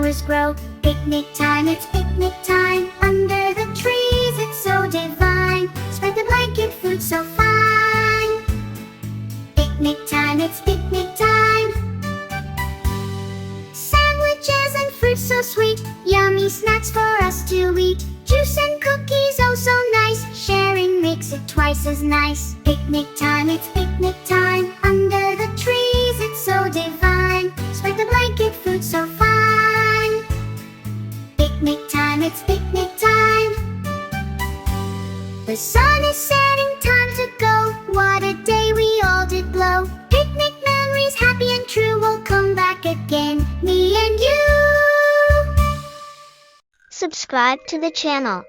flowers grow. Picnic time, it's picnic time. Under the trees, it's so divine. Spread the blanket, food so fine. Picnic time, it's picnic time. Sandwiches and fruit so sweet. Yummy snacks for us to eat. Juice and cookies, oh so nice. Sharing makes it twice as nice. Picnic time, it's picnic time. Under the trees, it's so divine. Spread the blanket, food so fine. Picnic time, it's picnic time. The sun is setting, time to go. What a day we all did blow. Picnic memories, happy and true. We'll come back again, me and you. Subscribe to the channel.